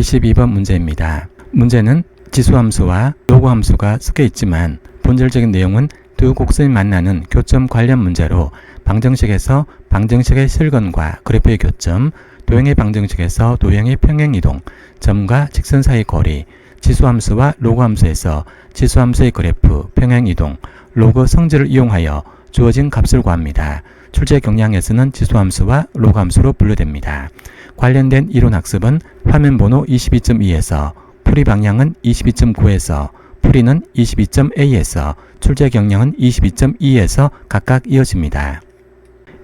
22번 문제입니다. 문제는 지수함수와 로그함수가 섞여 있지만 본질적인 내용은 두 곡선이 만나는 교점 관련 문제로 방정식에서 방정식의 실근과 그래프의 교점, 도형의 방정식에서 도형의 평행이동, 점과 직선 사이 거리, 지수함수와 로그함수에서 지수함수의 그래프, 평행이동, 로그 성질을 이용하여 주어진 값을 구합니다. 출제 경향에서는 지수함수와 로그함수로 분류됩니다. 관련된 이론학습은 화면번호 22.2에서 풀이 방향은 22.9에서 풀이는 22.A에서 출제 경향은 22.2에서 각각 이어집니다.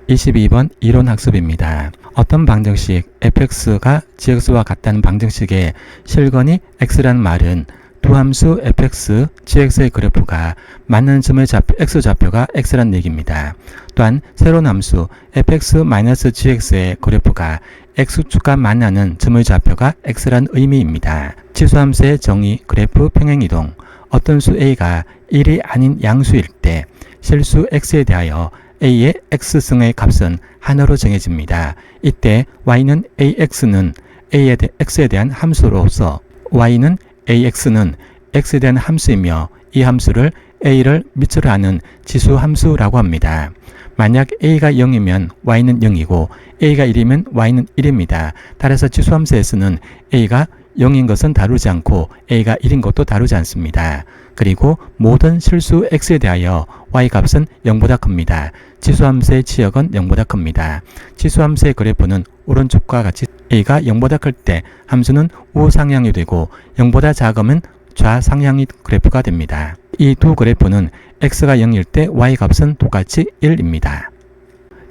22번 이론학습입니다. 어떤 방정식 fx가 gx와 같다는 방정식의 실근이 x라는 말은 두 함수 fx, gx의 그래프가 맞는 점의 x좌표가 x라는 얘기입니다. 또한 새로운 함수 fx-gx의 그래프가 x축과 만나는 점의 좌표가 x라는 의미입니다. 지수함수의 정의, 그래프, 평행이동. 어떤 수 a가 1이 아닌 양수일 때 실수 x에 대하여 a의 x승의 값은 하나로 정해집니다. 이때 y는 ax는 x에 대한 함수로서 y는 ax는 x에 대한 함수이며 이 함수를 a를 밑으로 하는 지수 함수라고 합니다. 만약 a가 0이면 y는 0이고 a가 1이면 y는 1입니다. 따라서 지수 함수에서는 a가 0인 것은 다루지 않고 a가 1인 것도 다루지 않습니다. 그리고 모든 실수 x에 대하여 y값은 0보다 큽니다. 지수함수의 치역은 0보다 큽니다. 지수함수의 그래프는 오른쪽과 같이 a가 0보다 클 때 함수는 우상향이 되고 0보다 작으면 좌상향이 그래프가 됩니다. 이 두 그래프는 x가 0일 때 y값은 똑같이 1입니다.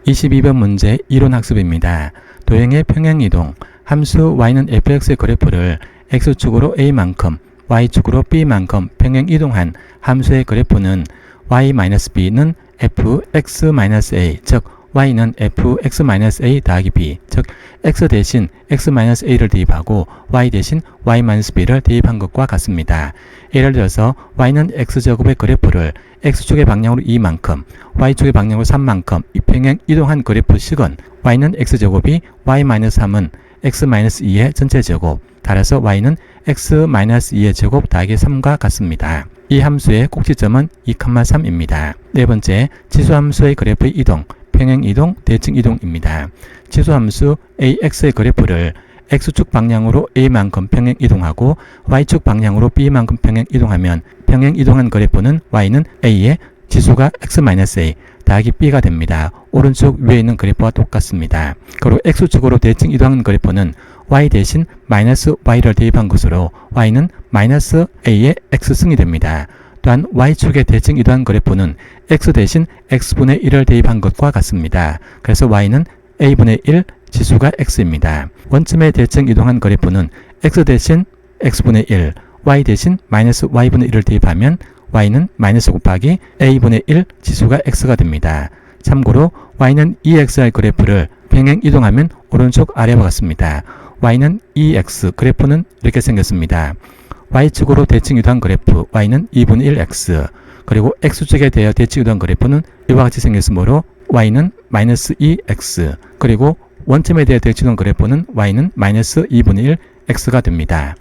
22번 문제 이론학습입니다. 도형의 평행이동. 함수 y는 fx의 그래프를 x축으로 a만큼 y축으로 b만큼 평행이동한 함수의 그래프는 y-b는 fx-a, 즉 y는 fx-a 더하기 b, 즉 x 대신 x-a를 대입하고 y 대신 y-b를 대입한 것과 같습니다. 예를 들어서 y는 x제곱의 그래프를 x축의 방향으로 2만큼, y축의 방향으로 3만큼 평행 이동한 그래프식은 y는 x제곱이 y-3은 x-2의 전체 제곱, 따라서 y는 x-2의 제곱 더하기 3과 같습니다. 이 함수의 꼭지점은 2,3입니다. 네 번째, 지수함수의 그래프의 이동, 평행이동, 대칭이동입니다. 지수함수 ax의 그래프를 x축 방향으로 a만큼 평행이동하고 y축 방향으로 b만큼 평행이동하면 평행이동한 그래프는 y는 a의 지수가 x-a 더하기 b가 됩니다. 오른쪽 위에 있는 그래프와 똑같습니다. 그리고 x축으로 대칭 이동한 그래프는 y 대신 -y를 대입한 것으로 y는 -a의 x승이 됩니다. 또한 y축에 대칭 이동한 그래프는 x 대신 x분의 1을 대입한 것과 같습니다. 그래서 y는 a분의 1, 지수가 x입니다. 원점에 대칭 이동한 그래프는 x 대신 x분의 1, y 대신 -y분의 1을 대입하면 y는 마이너스 곱하기 a분의 1, 지수가 x가 됩니다. 참고로 y는 2x의 그래프를 평행 이동하면 오른쪽 아래와 같습니다. y는 2x, 그래프는 이렇게 생겼습니다. y축으로 대칭 이동한 그래프 y는 2분의 1x, 그리고 x축에 대하여 대칭 이동한 그래프는 이와 같이 생겼으므로 y는 -2x, 그리고 원점에 대해 대칭 이동한 그래프는 y는 -2분의 1 x가 됩니다.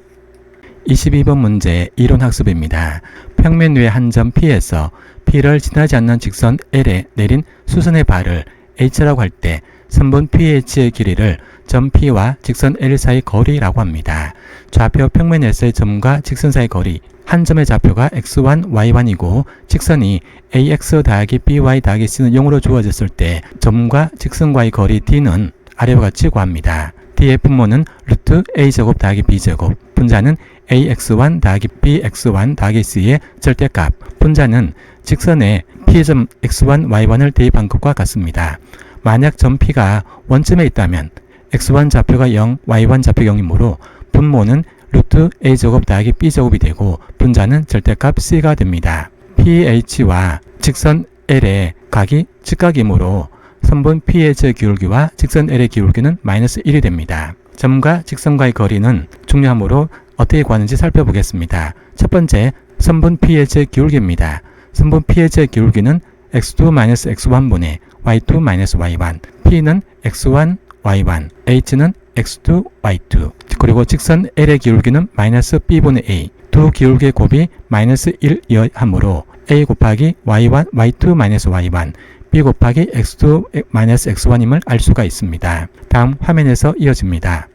22번 문제 이론학습입니다. 평면 위의 한 점 P에서 P를 지나지 않는 직선 L에 내린 수선의 발을 H라고 할 때 선분 PH의 길이를 점 P와 직선 L 사이 거리라고 합니다. 좌표 평면에서의 점과 직선 사이 거리, 한 점의 좌표가 x1, y1이고 직선이 ax 더하기 by 더하기 c는 0으로 주어졌을 때 점과 직선과의 거리 d는 아래와 같이 구합니다. d의 분모는 루트 a제곱 더하기 b제곱, 분자는 ax1 더하기 bx1 더하기 c의 절대값, 분자는 직선에 p점 x1, y1을 대입한 것과 같습니다. 만약 점 P가 원점에 있다면 x1 좌표가 0, y1 좌표 0이므로 분모는 루트 a제곱 더하기 b제곱이 되고 분자는 절대값 c가 됩니다. PH와 직선 L의 각이 직각이므로 선분 PH의 기울기와 직선 L의 기울기는 -1이 됩니다. 점과 직선과의 거리는 중요하므로 어떻게 구하는지 살펴보겠습니다. 첫 번째, 선분 PH의 기울기입니다. 선분 PH의 기울기는 x2 x1분의 y2 y1, P는 x1, y1, H는 x2, y2. 그리고 직선 L의 기울기는 마이너스 b분의 a. 두 기울기의 곱이 마이너스 1이어야 하므로 a 곱하기 y1, y2 마이너스 y1, b 곱하기 x2 마이너스 x1임을 알 수가 있습니다. 다음 화면에서 이어집니다.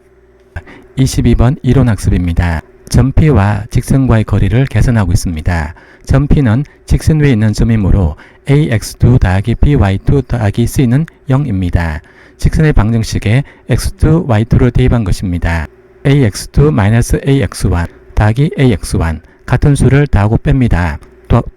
22번 이론학습입니다. 점 P와 직선과의 거리를 계산하고 있습니다. 점 P는 직선 위에 있는 점이므로 ax2 더하기 by2 더하기 c는 0입니다. 직선의 방정식에 x2, y2를 대입한 것입니다. ax2 마이너스 ax1 더하기 ax1 같은 수를 더하고 뺍니다.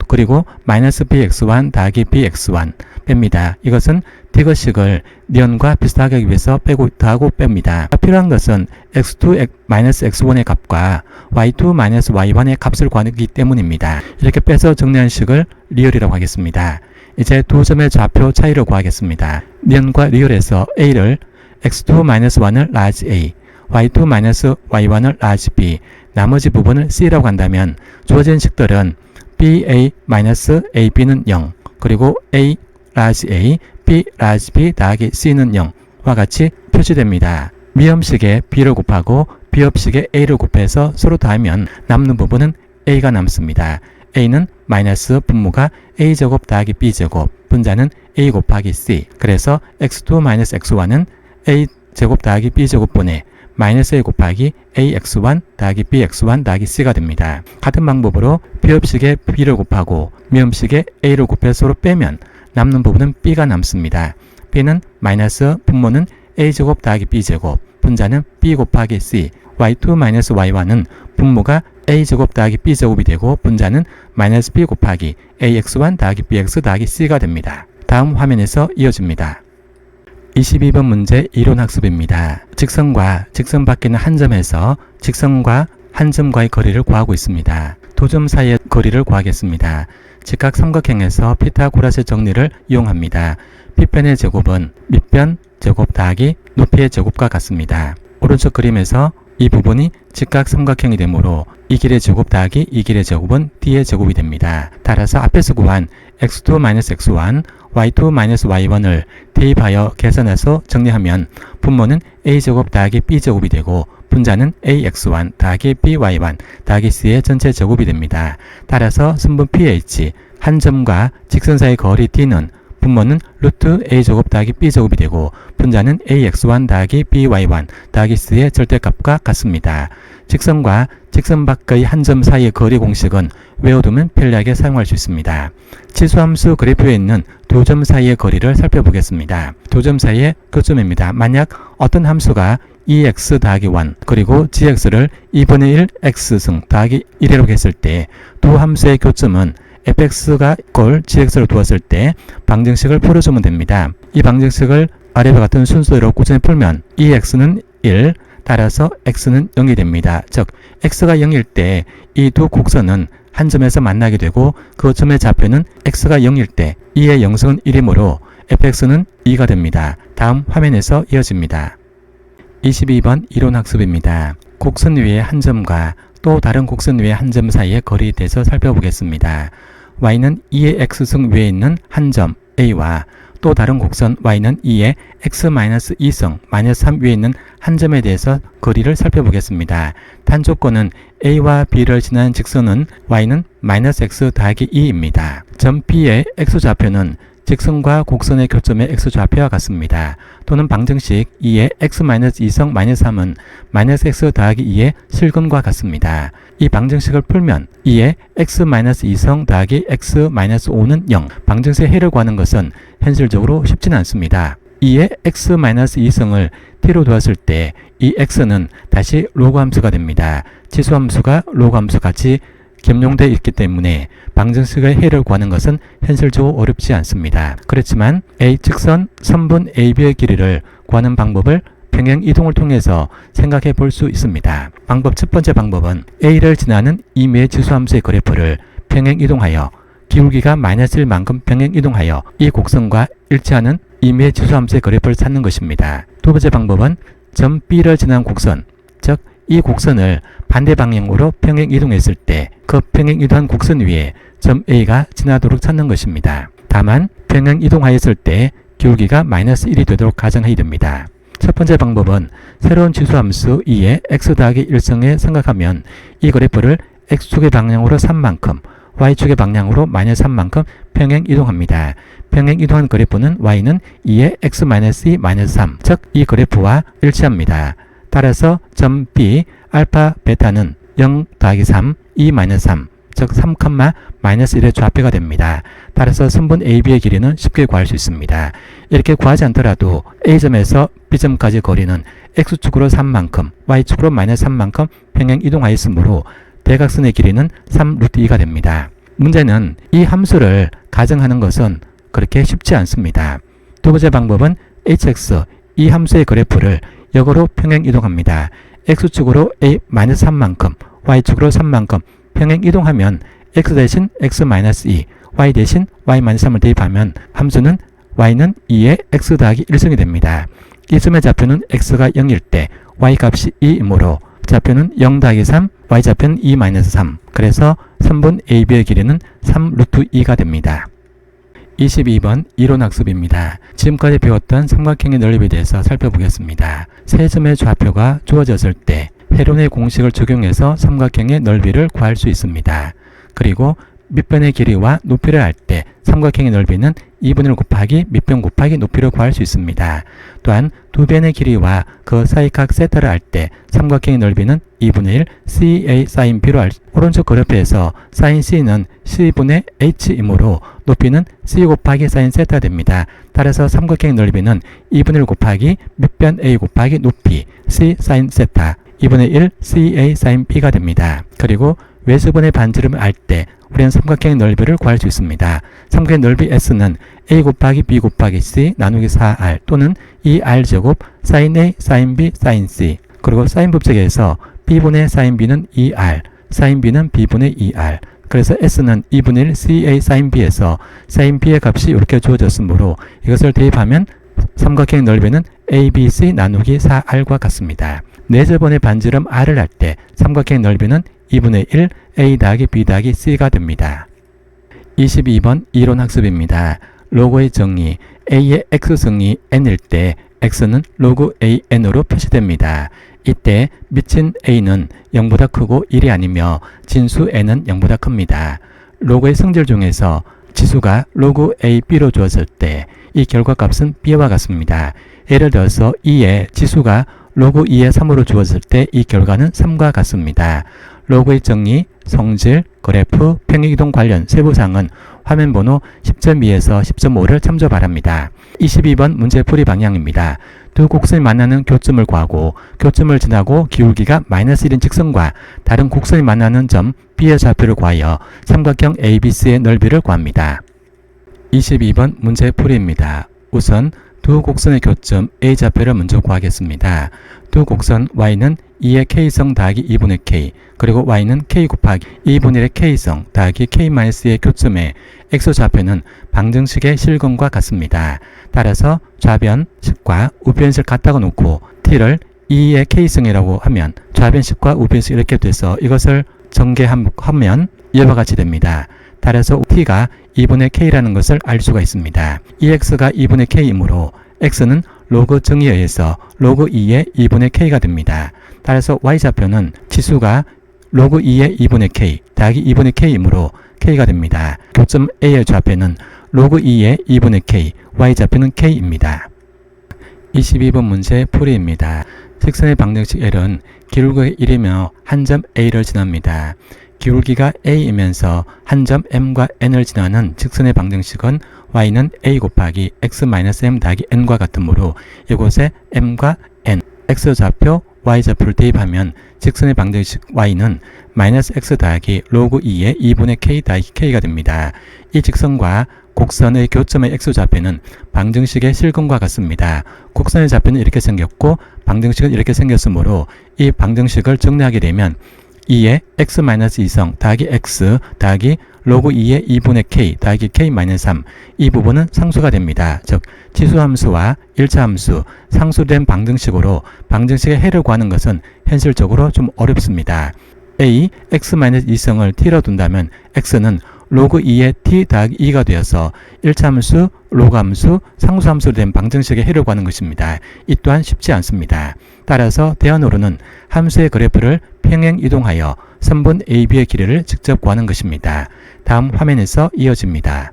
그리고 마이너스 bx1 더하기 bx1 뺍니다. 이것은 디귿식을 니은과 비슷하게 하기 위해서 빼고 더하고 뺍니다. 필요한 것은 x2 마이너스 x1의 값과 y2 마이너스 y1의 값을 구하기 때문입니다. 이렇게 빼서 정리한 식을 리얼이라고 하겠습니다. 이제 두 점의 좌표 차이를 구하겠습니다. 니은과 리얼에서 a를 x2 마이너스 1을 라지 a, y2 마이너스 y1을 라지 b, 나머지 부분을 c라고 한다면 주어진 식들은 ba 마이너스 ab는 0, 그리고 a 라지 a, b 라지 b 더하기 c는 0와 같이 표시됩니다. 미음식에 b를 곱하고 비읍식에 a를 곱해서 서로 더하면 남는 부분은 a가 남습니다. a는 마이너스 분모가 a제곱 더하기 b제곱, 분자는 a 곱하기 c. 그래서 x2 마이너스 x1은 a제곱 더하기 b제곱분의 마이너스 a 곱하기 ax1 더하기 bx1 더하기 c가 됩니다. 같은 방법으로 비읍식에 b를 곱하고 미음식에 a를 곱해 서로 빼면 남는 부분은 b가 남습니다. b는 마이너스 분모는 a제곱 더하기 b제곱, 분자는 b 곱하기 c, y2 마이너스 y1은 분모가 a제곱 더하기 b제곱이 되고 분자는 마이너스 b 곱하기 ax1 더하기 bx 더하기 c가 됩니다. 다음 화면에서 이어집니다. 22번 문제 이론학습입니다. 직선과 직선 밖에 있는 한 점에서 직선과 한 점과의 거리를 구하고 있습니다. 두 점 사이의 거리를 구하겠습니다. 직각 삼각형에서 피타고라스 정리를 이용합니다. P변의 제곱은 밑변 제곱 더하기 높이의 제곱과 같습니다. 오른쪽 그림에서 이 부분이 직각 삼각형이 되므로 이 길의 제곱 더하기 이 길의 제곱은 D의 제곱이 됩니다. 따라서 앞에서 구한 x2-x1, y2-y1을 대입하여 계산해서 정리하면 분모는 a제곱 더하기 b제곱이 되고 분자는 ax1 더하기 by1 더하기 c의 전체 제곱이 됩니다. 따라서 선분 ph, 한 점과 직선 사이의 거리 d는 분모는 루트 a제곱 더하기 b제곱이 되고 분자는 ax1 더하기 by1 더하기 c의 절대값과 같습니다. 직선과 직선 밖의 한 점 사이의 거리 공식은 외워두면 편리하게 사용할 수 있습니다. 치수함수 그래프에 있는 두 점 사이의 거리를 살펴보겠습니다. 두 점 사이의 교점입니다. 만약 어떤 함수가 2x 더하기 1 그리고 gx를 2분의 1 x승 더하기 1이라고 했을 때 두 함수의 교점은 fx가 꼴 gx를 두었을 때 방정식을 풀어주면 됩니다. 이 방정식을 아래와 같은 순서대로 꾸준히 풀면 2x는 1, 따라서 x는 0이 됩니다. 즉 x가 0일 때 이 두 곡선은 한 점에서 만나게 되고 그 점의 좌표는 x가 0일 때 2의 영승은 1이므로 fx는 2가 됩니다. 다음 화면에서 이어집니다. 22번 이론학습입니다. 곡선 위의 한 점과 또 다른 곡선 위의 한 점 사이의 거리에 대해서 살펴보겠습니다. y는 2의 x승 위에 있는 한 점 a와 또 다른 곡선 y는 2의 x-2승 -3 위에 있는 한 점에 대해서 거리를 살펴보겠습니다. 단조건은 a와 b를 지나는 직선은 y는 -x 더하기 2입니다. 점 P의 x좌표는 직선과 곡선의 교점의 x좌표와 같습니다. 또는 방정식 2의 x-2승 -3은 -x 더하기 2의 실근과 같습니다. 이 방정식을 풀면 2의 x-2승 더하기 x-5는 0. 방정식의 해를 구하는 것은 현실적으로 쉽지는 않습니다. 2의 x-2승을 t로 두었을 때 이 x는 다시 로그 함수가 됩니다. 치수 함수가 로그 함수 같이 겸용되어 있기 때문에 방정식의 해를 구하는 것은 현실적으로 어렵지 않습니다. 그렇지만 A 직선 선분 AB의 길이를 구하는 방법을 평행 이동을 통해서 생각해 볼 수 있습니다. 방법 첫 번째 방법은 A를 지나는 임의의 지수함수의 그래프를 평행 이동하여 기울기가 -1만큼 평행 이동하여 이 곡선과 일치하는 임의의 지수함수의 그래프를 찾는 것입니다. 두 번째 방법은 점 B를 지나는 곡선, 즉 이 곡선을 반대 방향으로 평행 이동했을 때 그 평행 이동한 곡선 위에 점 A가 지나도록 찾는 것입니다. 다만 평행 이동하였을 때 기울기가 -1이 되도록 가정해야 됩니다. 첫 번째 방법은 새로운 지수함수 2의 x 더하기 1승에 생각하면 이 그래프를 x축의 방향으로 3만큼 y축의 방향으로 마이너스 3만큼 평행 이동합니다. 평행 이동한 그래프는 y는 2의 x-2 마이너스 3, 즉 이 그래프와 일치합니다. 따라서 점 B, 알파, 베타는 0 더하기 3, 2 마이너스 3, 즉 3, 마이너스 1의 좌표가 됩니다. 따라서 선분 AB의 길이는 쉽게 구할 수 있습니다. 이렇게 구하지 않더라도 A점에서 B점까지 거리는 X축으로 3만큼, Y축으로 마이너스 3만큼 평행 이동하였으므로 대각선의 길이는 3 루트 2가 됩니다. 문제는 이 함수를 가정하는 것은 그렇게 쉽지 않습니다. 두 번째 방법은 hx, 이 함수의 그래프를 역으로 평행 이동합니다. x축으로 a-3만큼, y축으로 3만큼 평행 이동하면 x 대신 x-2, y 대신 y-3을 대입하면 함수는 y는 2의 x 더하기 1승이 됩니다. 이 점의 좌표는 x가 0일 때 y 값이 2이므로 좌표는 0 더하기 3, y좌표는 2-3. 그래서 선분 AB의 길이는 3 루트 2가 됩니다. 22번 이론학습입니다. 지금까지 배웠던 삼각형의 넓이에 대해서 살펴보겠습니다. 세 점의 좌표가 주어졌을 때 헤론의 공식을 적용해서 삼각형의 넓이를 구할 수 있습니다. 그리고 밑변의 길이와 높이를 할 때 삼각형의 넓이는 2분의 1 곱하기 밑변 곱하기 높이를 구할 수 있습니다. 또한 두 변의 길이와 그 사이 각 세타를 할 때 삼각형의 넓이는 2분의 1 CA sin B로 오른쪽 그래프에서 sin C는 C분의 H이므로 높이는 C 곱하기 sin 세타 됩니다. 따라서 삼각형의 넓이는 2분의 1 곱하기 밑변 A 곱하기 높이 C sin 세타 2분의 1 CA sin B가 됩니다. 그리고 외수분의 반지름을 알 때 우리는 삼각형의 넓이를 구할 수 있습니다. 삼각형의 넓이 S는 A 곱하기 B 곱하기 C 나누기 4R 또는 2R제곱 sin A, sin B, sin C 그리고 sin 법칙에서 B분의 sin B는 2R, sin B는 B분의 2R 그래서 S는 2분의 1 CA sin B에서 sin B의 값이 이렇게 주어졌으므로 이것을 대입하면 삼각형의 넓이는 ABC 나누기 4R과 같습니다. 네 저번의 반지름 R을 할 때 삼각형의 넓이는 2분의 1 A 더하기 B 더하기 C가 됩니다. 22번 이론학습입니다. 로그의 정의 A의 X승이 N일 때 X는 로그 AN으로 표시됩니다. 이때 미친 A는 0보다 크고 1이 아니며 진수 N은 0보다 큽니다. 로그의 성질 중에서 지수가 로그 AB로 주어질 때 이 결과값은 B와 같습니다. 예를 들어서 2의 지수가 로그 2의 3으로 주어질 때 이 결과는 3과 같습니다. 로그의 정의, 성질, 그래프, 평행이동 관련 세부사항은 화면 번호 10.2에서 10.5를 참조 바랍니다. 22번 문제풀이 방향입니다. 두 곡선이 만나는 교점을 구하고 교점을 지나고 기울기가 마이너스 1인 직선과 다른 곡선이 만나는 점 B의 좌표를 구하여 삼각형 ABC의 넓이를 구합니다. 22번 문제풀이입니다. 우선 두 곡선의 교점 A 좌표를 먼저 구하겠습니다. 두 곡선 Y는 2의 K성 더하기 2분의 K 그리고 Y는 K 곱하기 2분의 1의 K성 더하기 K-의 교점에 X 좌표는 방정식의 실근과 같습니다. 따라서 좌변식과 우변식 같다고 놓고 T를 2의 K성이라고 하면 좌변식과 우변식 이렇게 돼서 이것을 전개하면 이와 같이 됩니다. 따라서 T가 2분의 K라는 것을 알 수가 있습니다. 이 X가 2분의 K이므로 X는 로그 정의에 의해서 로그 2의 2분의 K가 됩니다. 따라서 Y좌표는 지수가 로그 2의 2분의 K 더하기 2분의 K이므로 K가 됩니다. 교점 A의 좌표는 로그 2의 2분의 K, Y좌표는 K입니다. 22번 문제 풀이입니다. 직선의 방정식 L은 기울기가 1이며 한 점 A를 지납니다. 기울기가 A이면서 한 점 M과 N을 지나는 직선의 방정식은 Y는 A 곱하기 X-M 더하기 N과 같으므로 이곳에 M과 N, X좌표, Y좌표를 대입하면 직선의 방정식 Y는 마이너스 X 더하기 로그 2의 2분의 K 더하기 K가 됩니다. 이 직선과 곡선의 교점의 X좌표는 방정식의 실근과 같습니다. 곡선의 좌표는 이렇게 생겼고 방정식은 이렇게 생겼으므로 이 방정식을 정리하게 되면 2의 x-2성 더하기 x 더하기 로그 2의 2분의 k 더하기 k-3 이 부분은 상수가 됩니다. 즉 지수함수와 1차 함수, 상수된 방정식으로 방정식의 해를 구하는 것은 현실적으로 좀 어렵습니다. a x-2성을 t로 둔다면 x는 로그 2의 t 더하기 2가 되어서 1차 함수, 로그 함수, 상수 함수로 된 방정식의 해를 구하는 것입니다. 이 또한 쉽지 않습니다. 따라서 대안으로는 함수의 그래프를 평행 이동하여 선분 AB의 길이를 직접 구하는 것입니다. 다음 화면에서 이어집니다.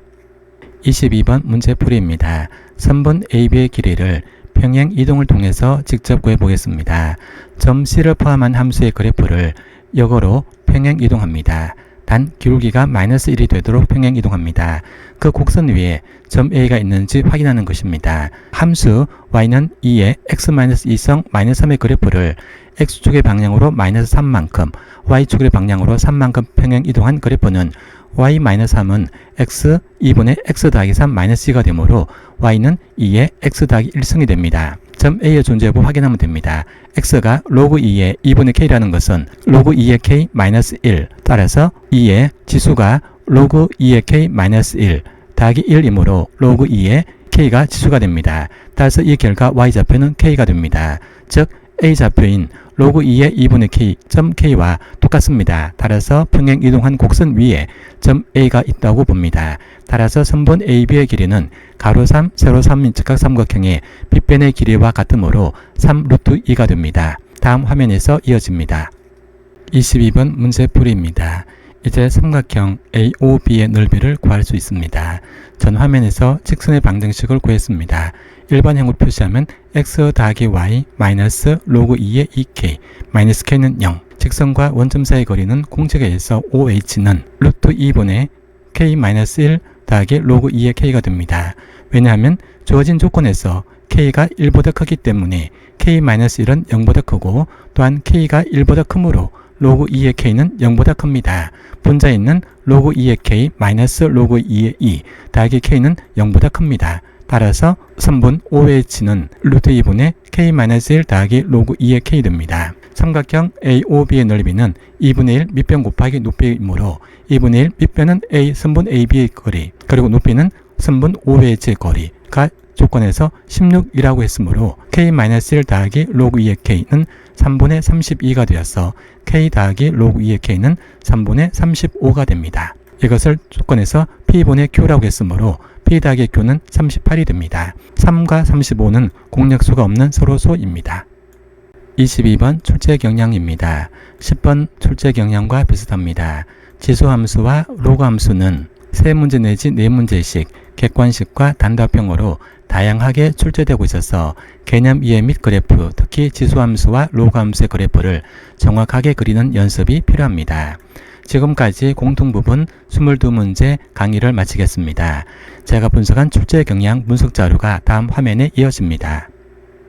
22번 문제풀이입니다. 선분 AB의 길이를 평행 이동을 통해서 직접 구해보겠습니다. 점 C를 포함한 함수의 그래프를 역으로 평행 이동합니다. 단 기울기가 -1이 되도록 평행 이동합니다. 그 곡선 위에 점 A가 있는지 확인하는 것입니다. 함수 y는 2의 x-2성 -3의 그래프를 x축의 방향으로 -3만큼, y축의 방향으로 3만큼 평행 이동한 그래프는 y-3은 x 2분의 x 더하기 3 -2가 되므로 y는 2의 x 더하기 1승이 됩니다. 점 A의 존재 여부 확인하면 됩니다. x가 로그 2의 2분의 k라는 것은 로그 2의 k -1, 따라서 2의 지수가 로그 2의 k -1 더하기 1이므로 로그 2의 k가 지수가 됩니다. 따라서 이 결과 y좌표는 k가 됩니다. 즉 a좌표인 로그 2의 2분의 k, 점 k와 똑같습니다. 따라서 평행 이동한 곡선 위에 점 A가 있다고 봅니다. 따라서 선분 AB의 길이는 가로 3, 세로 3인 직각 삼각형의 빗변의 길이와 같으므로 3√2가 됩니다. 다음 화면에서 이어집니다. 22번 문제풀이입니다. 이제 삼각형 AOB의 넓이를 구할 수 있습니다. 전 화면에서 직선의 방정식을 구했습니다. 일반형으로 표시하면 x 더하기 y 마이너스 로그 2의 2k 마이너스 k는 0. 직선과 원점 사이의 거리는 공식에 의해서 OH는 루트 2분의 k-1 더하기 로그 2의 k가 됩니다. 왜냐하면 주어진 조건에서 k가 1보다 크기 때문에 k-1은 0보다 크고 또한 k가 1보다 크므로 로그 2의 k는 0보다 큽니다. 분자에 있는 로그 2의 k 마이너스 로그 2의 2 더하기 k는 0보다 큽니다. 따라서 선분 OH는 루트 2분의 k-1 더하기 로그 2의 k 됩니다. 삼각형 AOB의 넓이는 2분의 1 밑변 곱하기 높이이므로 2분의 1 밑변은 A 선분 AB의 거리 그리고 높이는 선분 OH의 거리가 조건에서 16이라고 했으므로 k-1 더하기 로그 2의 k는 3분의 32가 되어서 k 더하기 로그 2의 k는 3분의 35가 됩니다. 이것을 조건에서 p분의 q라고 했으므로 p 더하기 q는 38이 됩니다. 3과 35는 공약수가 없는 서로소입니다. 22번 출제경향입니다. 10번 출제경향과 비슷합니다. 지수함수와 로그함수는 3문제 내지 4문제씩 객관식과 단답형으로 다양하게 출제되고 있어서 개념 이해 및 그래프, 특히 지수함수와 로그함수의 그래프를 정확하게 그리는 연습이 필요합니다. 지금까지 공통부분 22문제 강의를 마치겠습니다. 제가 분석한 출제경향 분석 자료가 다음 화면에 이어집니다.